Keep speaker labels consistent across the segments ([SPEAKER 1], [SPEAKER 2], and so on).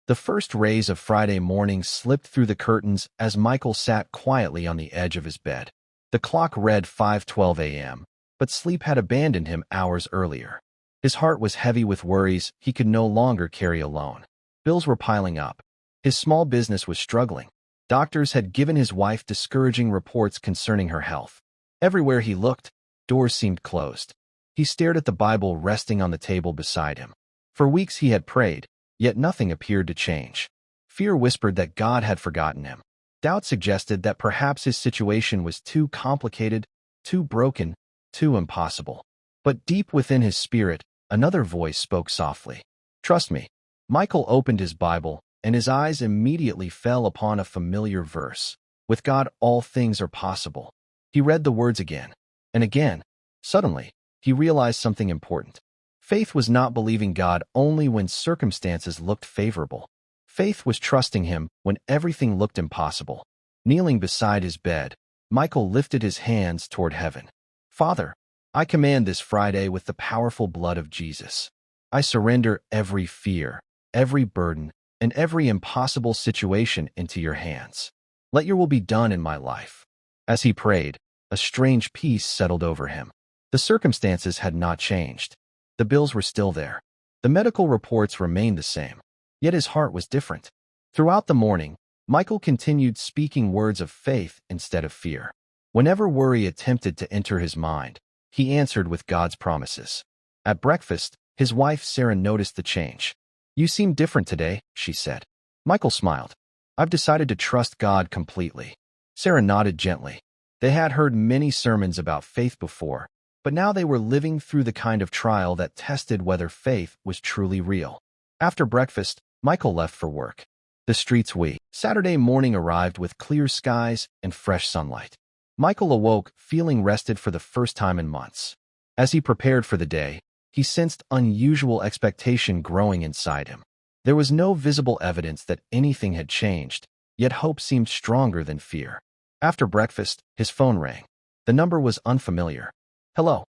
[SPEAKER 1] The first rays of Friday morning slipped through the curtains as Michael sat quietly on the edge of his bed. The clock read 5:12 a.m., but sleep had abandoned him hours earlier. His heart was heavy with worries he could no longer carry alone. Bills were piling up. His small business was struggling. Doctors had given his wife discouraging reports concerning her health. Everywhere he looked, doors seemed closed. He stared at the Bible resting on the table beside him. For weeks he had prayed, yet nothing appeared to change. Fear whispered that God had forgotten him. Doubt suggested that perhaps his situation was too complicated, too broken, too impossible. But deep within his spirit, another voice spoke softly. "Trust me." Michael opened his Bible, and his eyes immediately fell upon a familiar verse. "With God, all things are possible." He read the words again and again. Suddenly, he realized something important. Faith was not believing God only when circumstances looked favorable. Faith was trusting him when everything looked impossible. Kneeling beside his bed, Michael lifted his hands toward heaven. "Father, I command this Friday with the powerful blood of Jesus. I surrender every fear, every burden, and every impossible situation into your hands. Let your will be done in my life." As he prayed, a strange peace settled over him. The circumstances had not changed. The bills were still there. The medical reports remained the same. Yet his heart was different. Throughout the morning, Michael continued speaking words of faith instead of fear. Whenever worry attempted to enter his mind, he answered with God's promises. At breakfast, his wife Sarah noticed the change. "You seem different today," she said. Michael smiled. "I've decided to trust God completely." Sarah nodded gently. They had heard many sermons about faith before, but now they were living through the kind of trial that tested whether faith was truly real. After breakfast, Michael left for work. The streets Saturday morning arrived with clear skies and fresh sunlight. Michael awoke feeling rested for the first time in months. As he prepared for the day, he sensed unusual expectation growing inside him. There was no visible evidence that anything had changed, yet hope seemed stronger than fear. After breakfast, his phone rang. The number was unfamiliar. "Hello."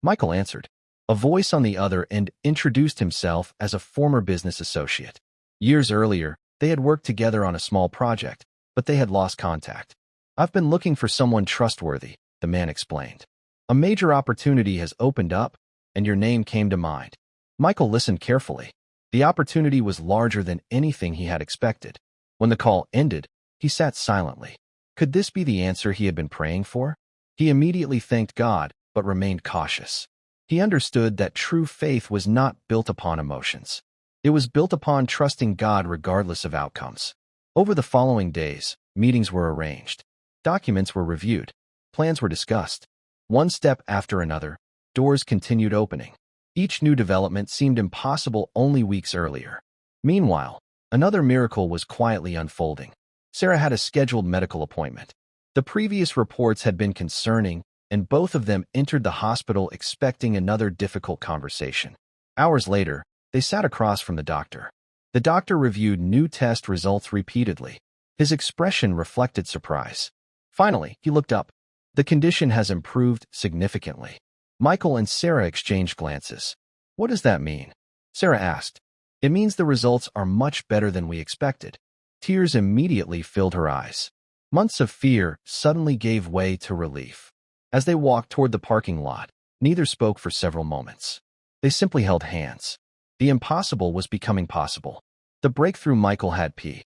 [SPEAKER 1] Michael answered. A voice on the other end introduced himself as a former business associate. Years earlier, they had worked together on a small project, but they had lost contact. "I've been looking for someone trustworthy," the man explained. "A major opportunity has opened up, and your name came to mind." Michael listened carefully. The opportunity was larger than anything he had expected. When the call ended, he sat silently. Could this be the answer he had been praying for? He immediately thanked God, but remained cautious. He understood that true faith was not built upon emotions. It was built upon trusting God regardless of outcomes. Over the following days, meetings were arranged. Documents were reviewed. Plans were discussed. One step after another, doors continued opening. Each new development seemed impossible only weeks earlier. Meanwhile, another miracle was quietly unfolding. Sarah had a scheduled medical appointment. The previous reports had been concerning, and both of them entered the hospital expecting another difficult conversation. Hours later, they sat across from the doctor. The doctor reviewed new test results repeatedly. His expression reflected surprise. Finally, he looked up. "The condition has improved significantly." Michael and Sarah exchanged glances. "What does that mean?" Sarah asked. "It means the results are much better than we expected." Tears immediately filled her eyes. Months of fear suddenly gave way to relief. As they walked toward the parking lot, neither spoke for several moments. They simply held hands. The impossible was becoming possible. The breakthrough Michael had